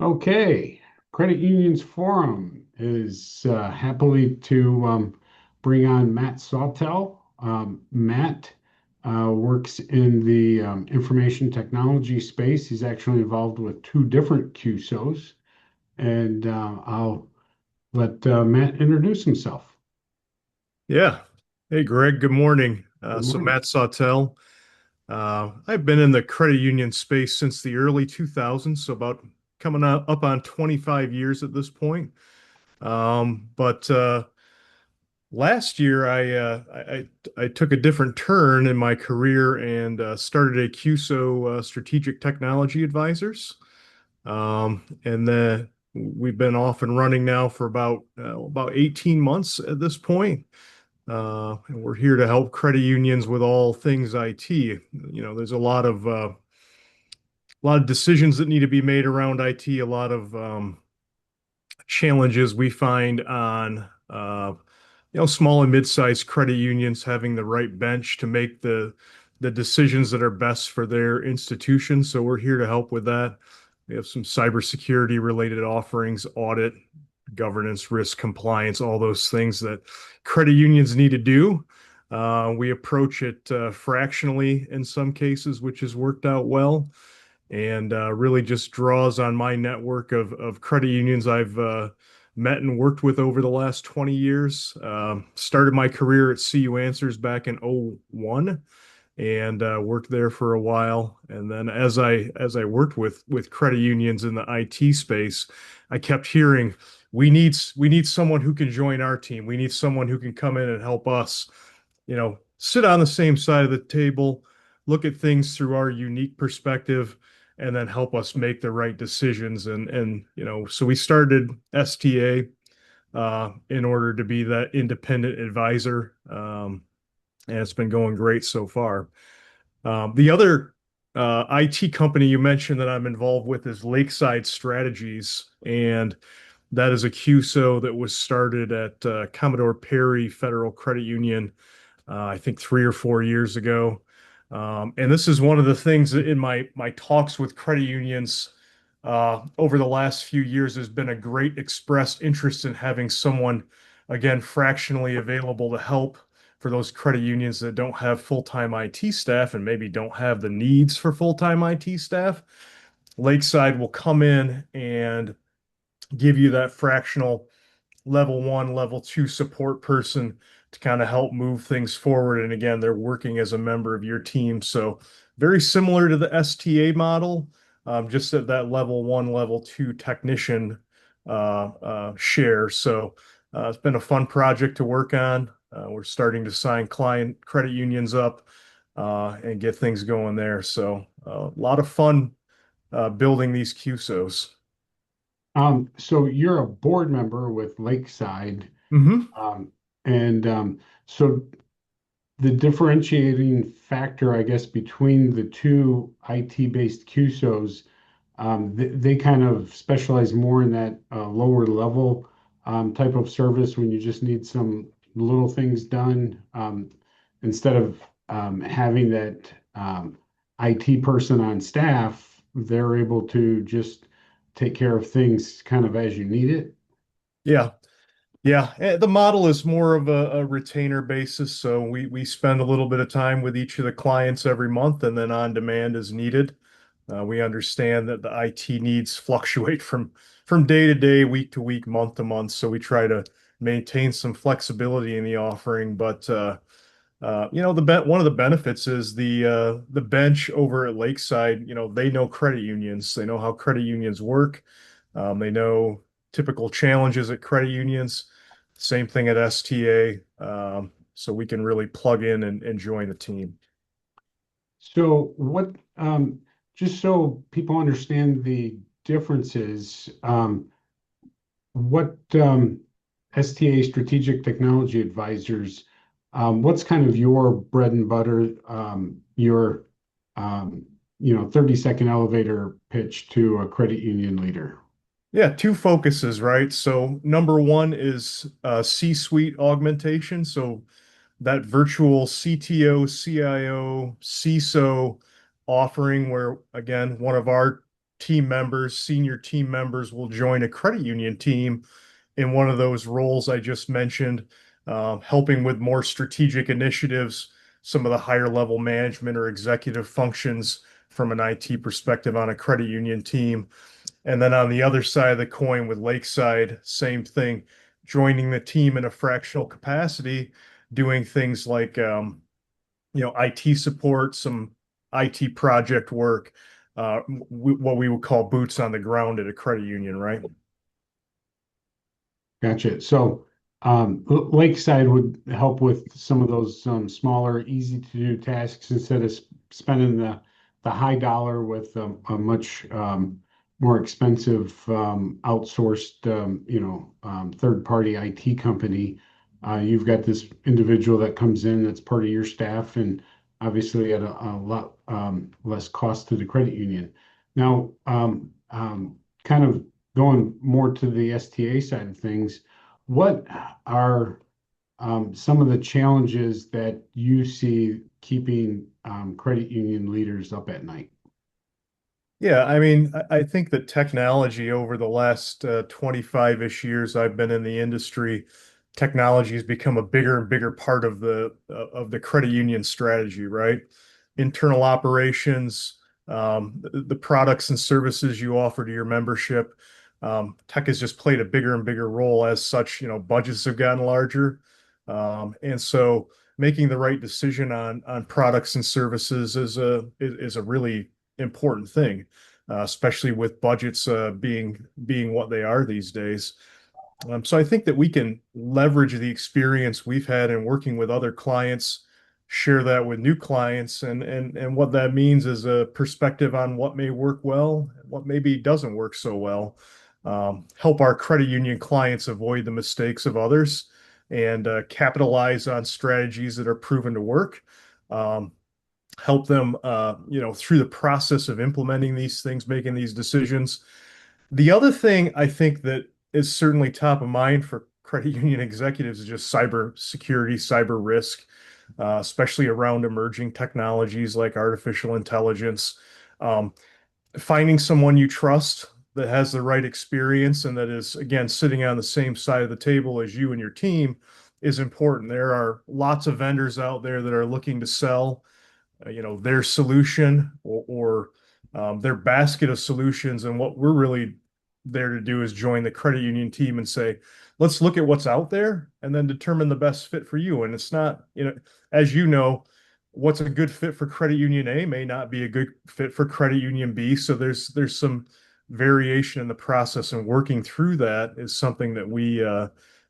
Okay, Credit Unions Forum is happily to bring on Matt Sawtell. Matt works in the information technology space. He's actually involved with two different CUSOs, and I'll let Matt introduce himself. Yeah. Hey, Greg, good morning. Good So morning. Matt Sawtell. I've been in the credit union space since the early 2000s, so about coming up on 25 years at this point. But last year I took a different turn in my career and started a CUSO Strategic Technology Advisors. And then we've been off and running now for about 18 months at this point. And we're here to help credit unions with all things IT. There's a lot of decisions that need to be made around IT, a lot of challenges we find on small and mid-sized credit unions having the right bench to make the decisions that are best for their institution. So we're here to help with that. We have some cybersecurity related offerings, audit, governance, risk, compliance, all those things that credit unions need to do. We approach it fractionally in some cases, which has worked out well, and really just draws on my network of credit unions I've met and worked with over the last 20 years. Started my career at CU Answers back in '01 and worked there for a while. And then as I worked with credit unions in the IT space, I kept hearing we need someone who can join our team. We need someone who can come in and help us, sit on the same side of the table, look at things through our unique perspective, and then help us make the right decisions. So we started STA in order to be that independent advisor. And it's been going great so far. The other IT company you mentioned that I'm involved with is Lakeside Strategies, and that is a CUSO that was started at Commodore Perry Federal Credit Union, I think 3 or 4 years ago. And this is one of the things that in my talks with credit unions over the last few years has been a great expressed interest in having someone, again, fractionally available to help for those credit unions that don't have full-time IT staff and maybe don't have the needs for full-time IT staff. Lakeside will come in and give you that fractional level one, level two support person to kind of help move things forward. And again, they're working as a member of your team. So very similar to the STA model, just at that level one, level two technician share. So it's been a fun project to work on. We're starting to sign client credit unions up and get things going there. So a lot of fun building these CUSOs. So you're a board member with Lakeside, Hmm. um, and so the differentiating factor, I guess, between the two IT-based CUSOs, they kind of specialize more in that lower level type of service when you just need some little things done instead of having that IT person on staff, they're able to just take care of things kind of as you need it. Yeah. Yeah, the model is more of a retainer basis, so we spend a little bit of time with each of the clients every month, and then on demand as needed. We understand that the IT needs fluctuate from day to day, week to week, month to month, so we try to maintain some flexibility in the offering. But one of the benefits is the bench over at Lakeside. They know credit unions, they know how credit unions work, they know typical challenges at credit unions. Same thing at STA. So we can really plug in and join the team. So just so people understand the differences, what STA Strategic Technology Advisors, what's kind of your bread and butter, your 30-second elevator pitch to a credit union leader? Yeah, two focuses, right? So number one is C-suite augmentation. So that virtual CTO, CIO, CISO offering where, again, one of our team members, senior team members will join a credit union team in one of those roles I just mentioned, helping with more strategic initiatives, some of the higher level management or executive functions from an IT perspective on a credit union team. And then on the other side of the coin with Lakeside, same thing, joining the team in a fractional capacity, doing things like IT support, some IT project work, what we would call boots on the ground at a credit union, right? Gotcha. So, Lakeside would help with some of those smaller, easy to do tasks instead of spending the high dollar with a much more expensive outsourced, third party IT company. You've got this individual that comes in that's part of your staff, and obviously at a lot less cost to the credit union. Now, kind of going more to the STA side of things, what are some of the challenges that you see keeping credit union leaders up at night? Yeah, I mean, I think that technology over the last 25-ish years I've been in the industry, technology has become a bigger and bigger part of the credit union strategy, right? Internal operations, the products and services you offer to your membership. Tech has just played a bigger and bigger role as such, budgets have gotten larger. And so making the right decision on products and services is a really important thing, especially with budgets being what they are these days. So I think that we can leverage the experience we've had in working with other clients, share that with new clients, and what that means is a perspective on what may work well, what maybe doesn't work so well. Help our credit union clients avoid the mistakes of others and capitalize on strategies that are proven to work. Um, Help them, through the process of implementing these things, making these decisions. The other thing I think that is certainly top of mind for credit union executives is just cyber security, cyber risk, especially around emerging technologies like artificial intelligence. Um, Finding someone you trust that has the right experience and that is, again, sitting on the same side of the table as you and your team is important. There are lots of vendors out there that are looking to sell their solution or their basket of solutions. And what we're really there to do is join the credit union team and say, let's look at what's out there and then determine the best fit for you. And it's not, as you know, what's a good fit for credit union A may not be a good fit for credit union B. So there's some variation in the process, and working through that is something that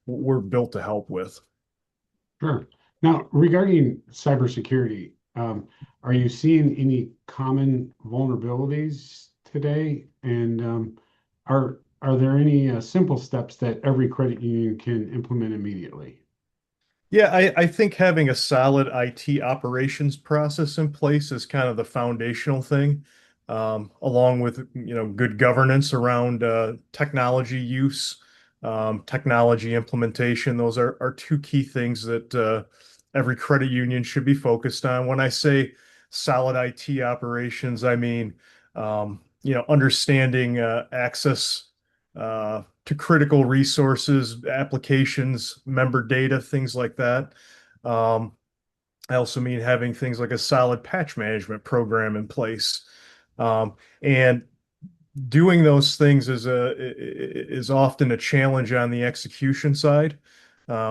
we're built to help with. Sure. Now, regarding cybersecurity, are you seeing any common vulnerabilities today? And are there any simple steps that every credit union can implement immediately? Yeah, I think having a solid IT operations process in place is kind of the foundational thing, along with good governance around technology use, technology implementation. Those are two key things that every credit union should be focused on. When I say solid IT operations, I mean understanding access to critical resources, applications, member data, things like that. Um, I also mean having things like a solid patch management program in place. And doing those things is often a challenge on the execution side.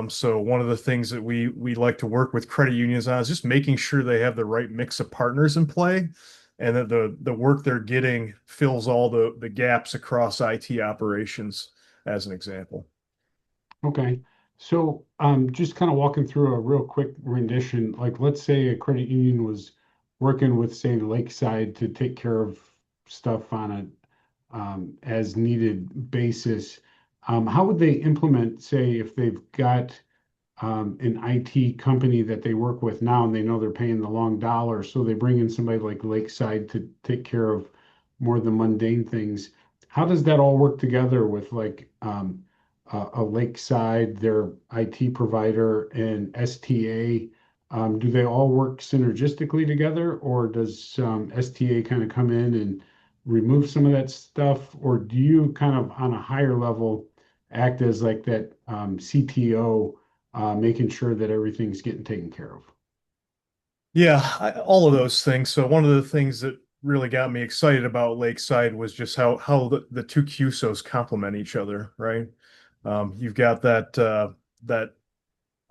So one of the things that we like to work with credit unions on is just making sure they have the right mix of partners in play, and that the work they're getting fills all the gaps across IT operations, as an example. Okay. So, just kind of walking through a real quick rendition, like let's say a credit union was working with, say, Lakeside to take care of stuff on a as needed basis. How would they implement, say, if they've got an IT company that they work with now and they know they're paying the long dollar, so they bring in somebody like Lakeside to take care of more of the mundane things. How does that all work together with like a Lakeside, their IT provider, and STA? Do they all work synergistically together, or does STA kind of come in and remove some of that stuff, or do you kind of on a higher level act as like that CTO, making sure that everything's getting taken care of? Yeah, all of those things. So one of the things that really got me excited about Lakeside was just how the two CUSOs complement each other, right? You've got that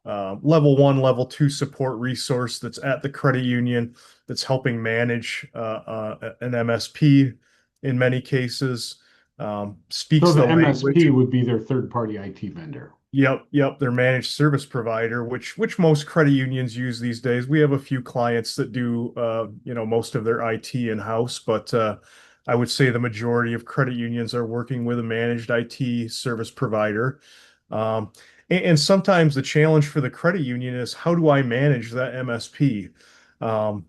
level one, level two support resource that's at the credit union that's helping manage an MSP in many cases, So speaks the the MSP language. would be their third-party IT vendor. Yep, their managed service provider, which most credit unions use these days. We have a few clients that do most of their IT in-house, but I would say the majority of credit unions are working with a managed IT service provider. Um, and sometimes the challenge for the credit union is how do I manage that MSP? Um,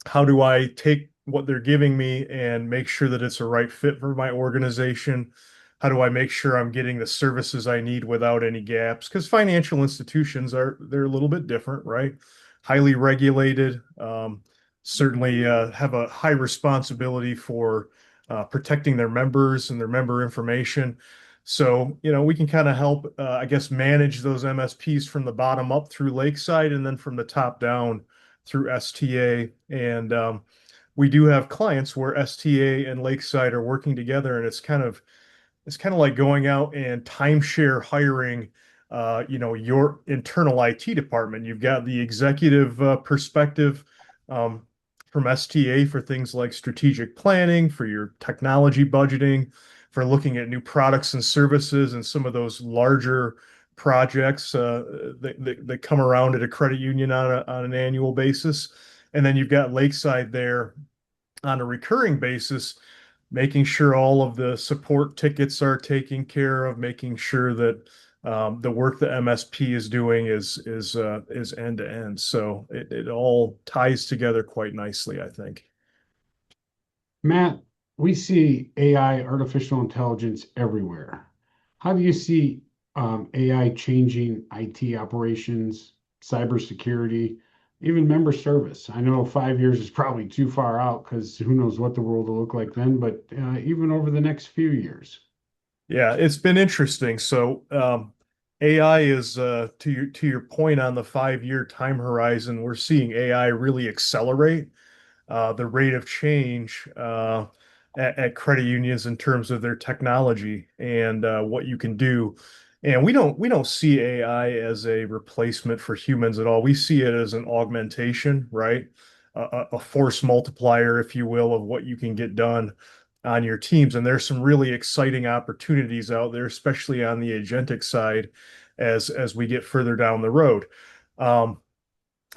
how do I take what they're giving me and make sure that it's a right fit for my organization? How do I make sure I'm getting the services I need without any gaps? Because financial institutions they're a little bit different, right? Highly regulated, certainly have a high responsibility for protecting their members and their member information. So, we can kind of help, I guess, manage those MSPs from the bottom up through Lakeside and then from the top down through STA. And we do have clients where STA and Lakeside are working together, and it's kind of like going out and timeshare hiring, your internal IT department. You've got the executive perspective um, from STA for things like strategic planning, for your technology budgeting, for looking at new products and services, and some of those larger projects that come around at a credit union on an annual basis. And then you've got Lakeside there on a recurring basis, making sure all of the support tickets are taken care of, making sure that the work the MSP is doing is end to end. So it all ties together quite nicely, I think. Matt, we see AI, artificial intelligence everywhere. How do you see AI changing IT operations, cybersecurity, even member service? I know 5 years is probably too far out because who knows what the world will look like then, but even over the next few years. Yeah, it's been interesting. So AI is to your point on the 5-year time horizon, we're seeing AI really accelerate the rate of change at credit unions in terms of their technology and what you can do. And we don't see AI as a replacement for humans at all. We see it as an augmentation, right? A force multiplier, if you will, of what you can get done on your teams. And there's some really exciting opportunities out there, especially on the agentic side, as we get further down the road. Um,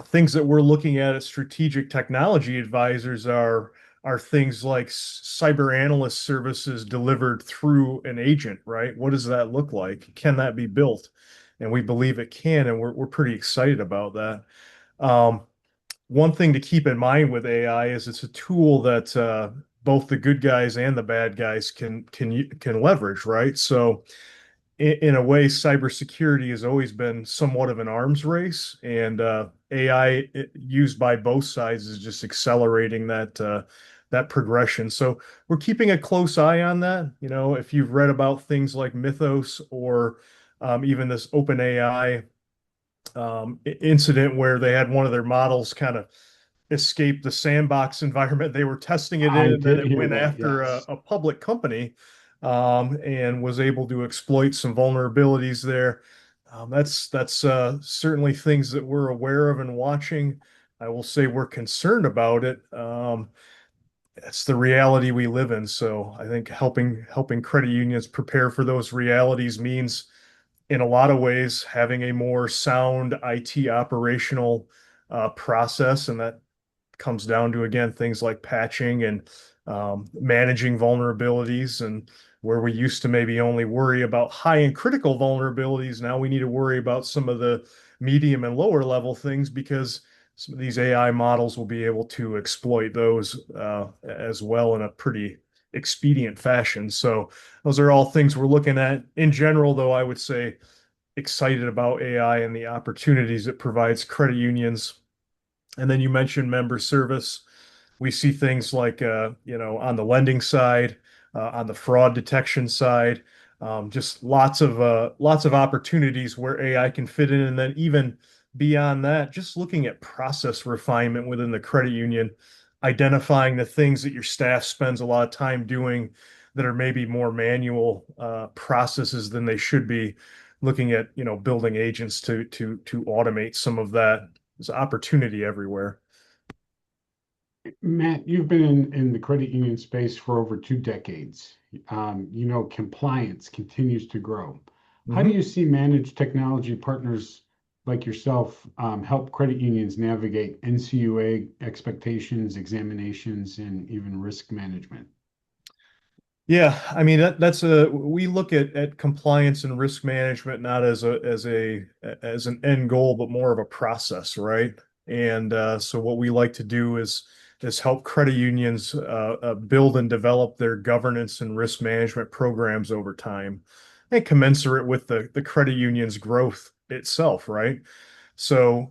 Things that we're looking at as strategic technology advisors are things like cyber analyst services delivered through an agent, right? What does that look like? Can that be built? And we believe it can, and we're pretty excited about that. Um, One thing to keep in mind with AI is it's a tool that both the good guys and the bad guys can leverage, right? So in a way, cybersecurity has always been somewhat of an arms race, and AI used by both sides is just accelerating that progression. So we're keeping a close eye on that. If you've read about things like Mythos or even this OpenAI incident where they had one of their models kind of escape the sandbox environment they were testing it in, I and then did it hear went that, after a, yes. a public company and was able to exploit some vulnerabilities there. That's certainly things that we're aware of and watching. I will say we're concerned about it. It's the reality we live in. So I think helping credit unions prepare for those realities means, in a lot of ways, having a more sound IT operational process, and that comes down to, again, things like patching and managing vulnerabilities. And where we used to maybe only worry about high and critical vulnerabilities, now we need to worry about some of the medium and lower level things, because some of these AI models will be able to exploit those as well in a pretty expedient fashion. So those are all things we're looking at. In general, though, I would say excited about AI and the opportunities it provides credit unions. And then you mentioned member service. We see things like, on the lending side, on the fraud detection side, just lots of opportunities where AI can fit in. And then even beyond that, just looking at process refinement within the credit union, identifying the things that your staff spends a lot of time doing that are maybe more manual processes than they should be, looking at, building agents to automate some of that. There's opportunity everywhere. Matt, you've been in the credit union space for over 2 decades. Compliance continues to grow. How do Mhm. you see managed technology partners like yourself help credit unions navigate NCUA expectations, examinations, and even risk management? Yeah, I mean we look at compliance and risk management not as an end goal, but more of a process, right? And so what we like to do is help credit unions build and develop their governance and risk management programs over time, and commensurate with the credit union's growth itself, right? So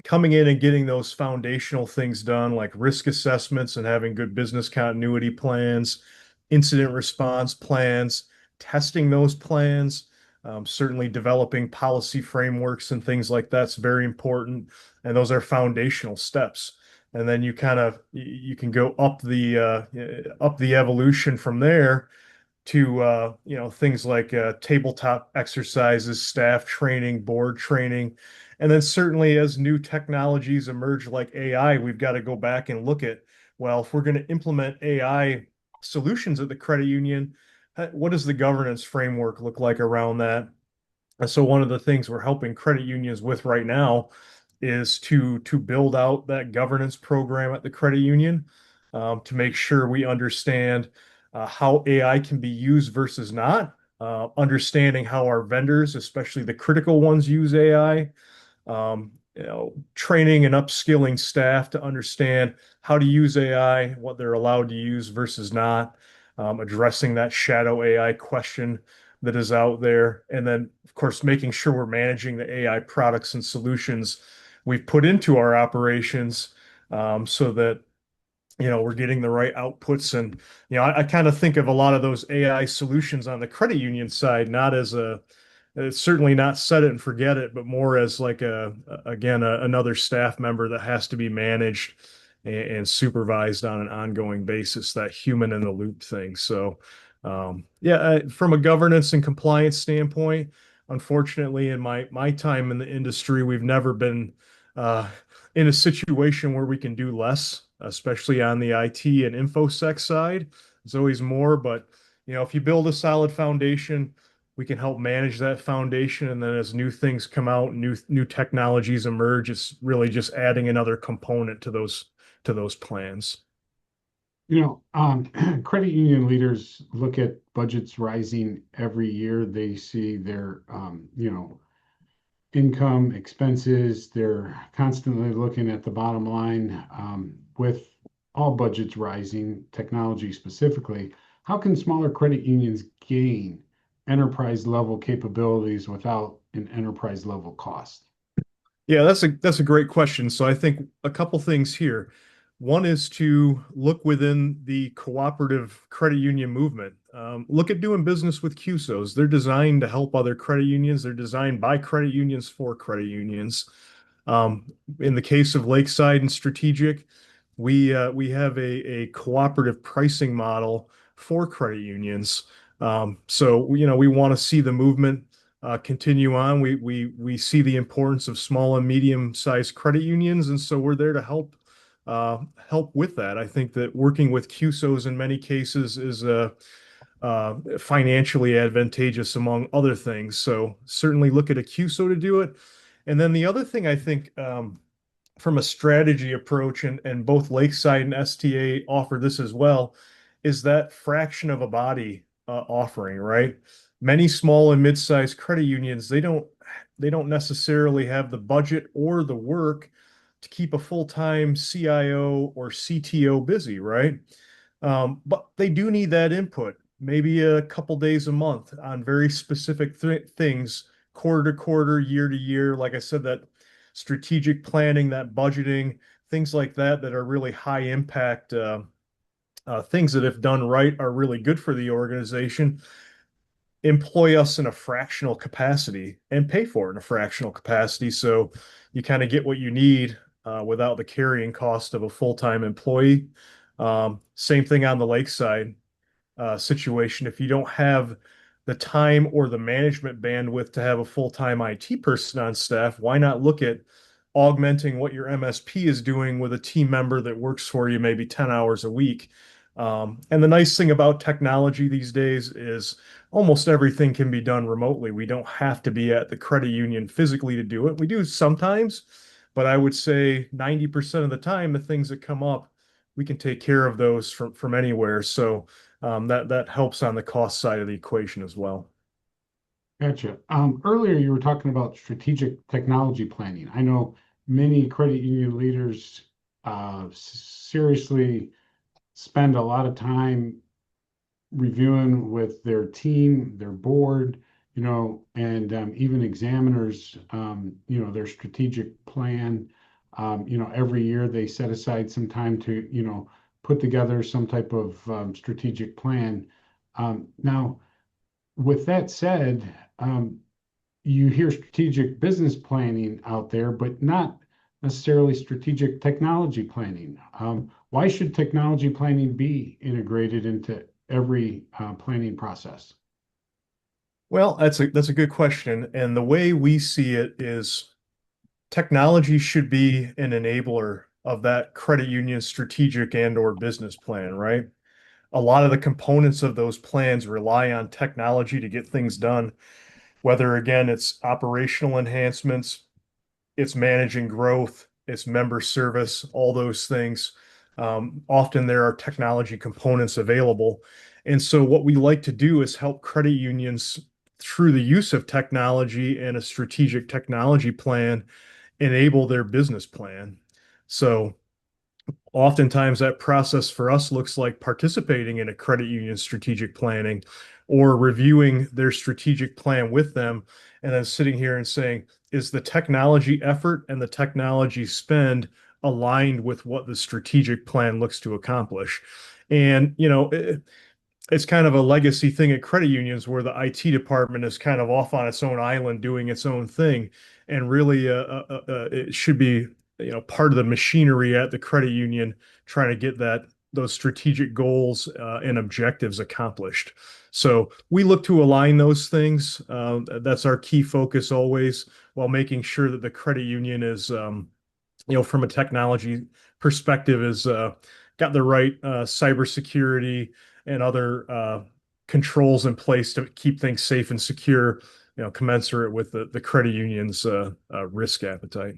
coming in and getting those foundational things done, like risk assessments and having good business continuity plans, incident response plans, testing those plans, certainly developing policy frameworks and things like that's very important. And those are foundational steps. And then you can go up the evolution from there to things like tabletop exercises, staff training, board training, and then certainly as new technologies emerge like AI, we've got to go back and look at, well, if we're going to implement AI solutions at the credit union, what does the governance framework look like around that? And so one of the things we're helping credit unions with right now is to build out that governance program at the credit union, to make sure we understand how AI can be used versus not, understanding how our vendors, especially the critical ones, use AI, training and upskilling staff to understand how to use AI, what they're allowed to use versus not, addressing that shadow AI question that is out there. And then, of course, making sure we're managing the AI products and solutions we've put into our operations, so that we're getting the right outputs. And I kind of think of a lot of those AI solutions on the credit union side not as a it's certainly not set it and forget it, but more as like another staff member that has to be managed and supervised on an ongoing basis, that human in the loop thing. So, yeah, from a governance and compliance standpoint, unfortunately, in my time in the industry, we've never been uh, in a situation where we can do less, especially on the IT and InfoSec side. There's always more, but if you build a solid foundation, we can help manage that foundation. And then as new things come out, new technologies emerge, it's really just adding another component to those plans. Credit union leaders look at budgets rising every year. They see their, income, expenses. They're constantly looking at the bottom line. With all budgets rising, technology specifically, how can smaller credit unions gain enterprise level capabilities without an enterprise level cost? Yeah, that's a great question. So I think a couple things here. One is to look within the cooperative credit union movement. Look at doing business with CUSOs. They're designed to help other credit unions. They're designed by credit unions for credit unions. In the case of Lakeside and Strategic, we have a cooperative pricing model for credit unions. So we want to see the movement continue on. We see the importance of small and medium-sized credit unions, and so we're there to help with that. I think that working with CUSOs in many cases is financially advantageous among other things. So certainly look at a CUSO to do it. And then the other thing I think, from a strategy approach, and both Lakeside and STA offer this as well, is that fraction of a body offering, right? Many small and mid-sized credit unions, they don't necessarily have the budget or the work to keep a full-time CIO or CTO busy, right? But they do need that input, maybe a couple days a month on very specific things, quarter to quarter, year to year. Like I said, that strategic planning, that budgeting, things like that that are really high impact things that, if done right, are really good for the organization, employ us in a fractional capacity and pay for it in a fractional capacity. So you kind of get what you need without the carrying cost of a full-time employee. Same thing on the Lakeside situation. If you don't have the time or the management bandwidth to have a full-time IT person on staff, why not look at augmenting what your MSP is doing with a team member that works for you maybe 10 hours a week? And the nice thing about technology these days is almost everything can be done remotely. We don't have to be at the credit union physically to do it. We do sometimes, but I would say 90% of the time, the things that come up, we can take care of those from anywhere. So that helps on the cost side of the equation as well. Gotcha. Earlier, you were talking about strategic technology planning. I know many credit union leaders seriously spend a lot of time reviewing with their team, their board, and even examiners, their strategic plan. Every year they set aside some time to, put together some type of strategic plan. Now, with that said, you hear strategic business planning out there, but not necessarily strategic technology planning. Why should technology planning be integrated into every planning process? Well, that's a good question. And the way we see it is technology should be an enabler of that credit union strategic and or business plan, right? A lot of the components of those plans rely on technology to get things done, whether again it's operational enhancements, it's managing growth, it's member service, all those things. Often there are technology components available. And so what we like to do is help credit unions through the use of technology and a strategic technology plan enable their business plan. So oftentimes that process for us looks like participating in a credit union strategic planning or reviewing their strategic plan with them and then sitting here and saying, is the technology effort and the technology spend aligned with what the strategic plan looks to accomplish? And, it's kind of a legacy thing at credit unions where the IT department is kind of off on its own island doing its own thing. And really, it should be, part of the machinery at the credit union trying to get those strategic goals and objectives accomplished. So we look to align those things. That's our key focus always, while making sure that the credit union is, from a technology perspective, is got the right cybersecurity and other controls in place to keep things safe and secure, commensurate with the credit union's risk appetite.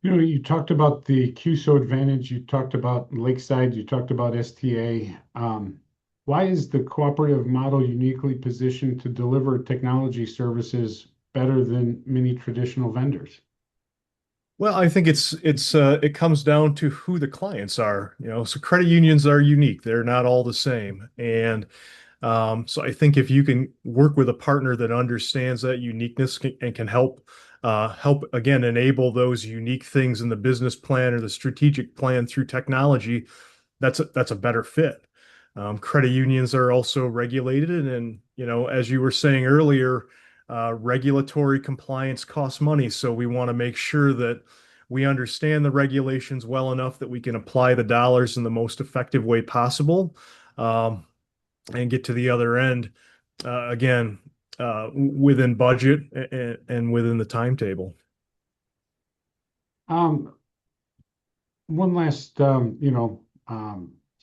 You talked about the CUSO advantage, you talked about Lakeside, you talked about STA. Why is the cooperative model uniquely positioned to deliver technology services better than many traditional vendors? Well, I think it comes down to who the clients are. So credit unions are unique; they're not all the same, and so I think if you can work with a partner that understands that uniqueness and can help again enable those unique things in the business plan or the strategic plan through technology, that's a better fit. Credit unions are also regulated, and as you were saying earlier, regulatory compliance costs money. So we want to make sure that we understand the regulations well enough that we can apply the dollars in the most effective way possible, and get to the other end again within budget and within the timetable. Um, One last,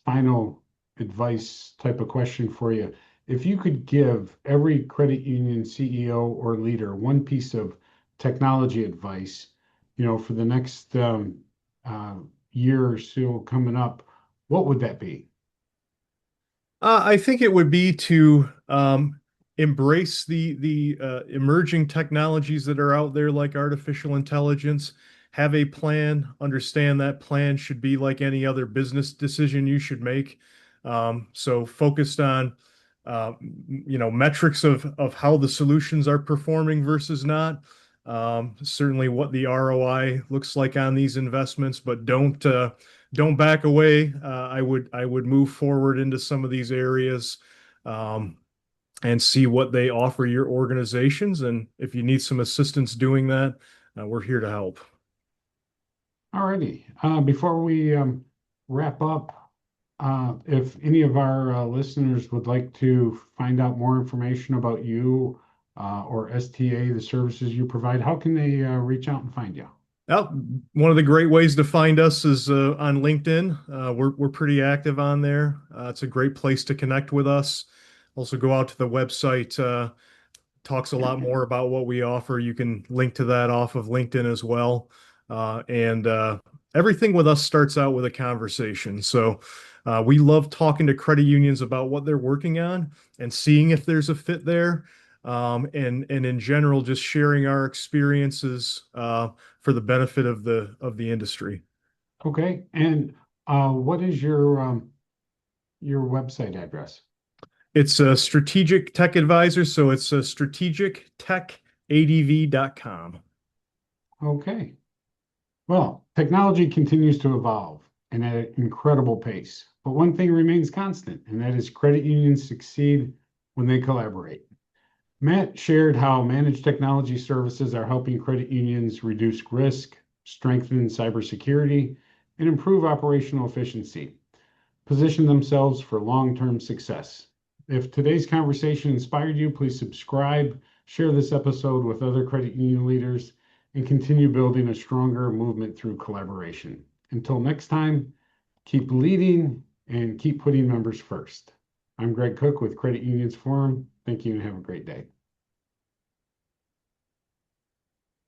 final advice type of question for you. If you could give every credit union CEO or leader one piece of technology advice, for the next uh, year or so coming up, what would that be? I think it would be to embrace the emerging technologies that are out there, like artificial intelligence. Have a plan. Understand that plan should be like any other business decision you should make. So focused on metrics of how the solutions are performing versus not. certainly what the ROI looks like on these investments, but don't back away. I would move forward into some of these areas. Um, and see what they offer your organizations. And if you need some assistance doing that, we're here to help. Alrighty. Before we wrap up, if any of our listeners would like to find out more information about you or STA, the services you provide, how can they reach out and find you? Well, one of the great ways to find us is on LinkedIn. We're pretty active on there. It's a great place to connect with us. Also, go out to the website. Talks a lot more about what we offer. You can link to that off of LinkedIn as well. And everything with us starts out with a conversation. So we love talking to credit unions about what they're working on and seeing if there's a fit there. And in general, just sharing our experiences for the benefit of the industry. Okay. And what is your website address? It's a strategic tech advisor, so it's a strategictechadv.com. Okay. Well, technology continues to evolve and at an incredible pace. But one thing remains constant, and that is credit unions succeed when they collaborate. Matt shared how managed technology services are helping credit unions reduce risk, strengthen cybersecurity, and improve operational efficiency, position themselves for long-term success. If today's conversation inspired you, please subscribe, share this episode with other credit union leaders, and continue building a stronger movement through collaboration. Until next time, keep leading and keep putting members first. I'm Greg Cook with Credit Unions Forum. Thank you and have a great day.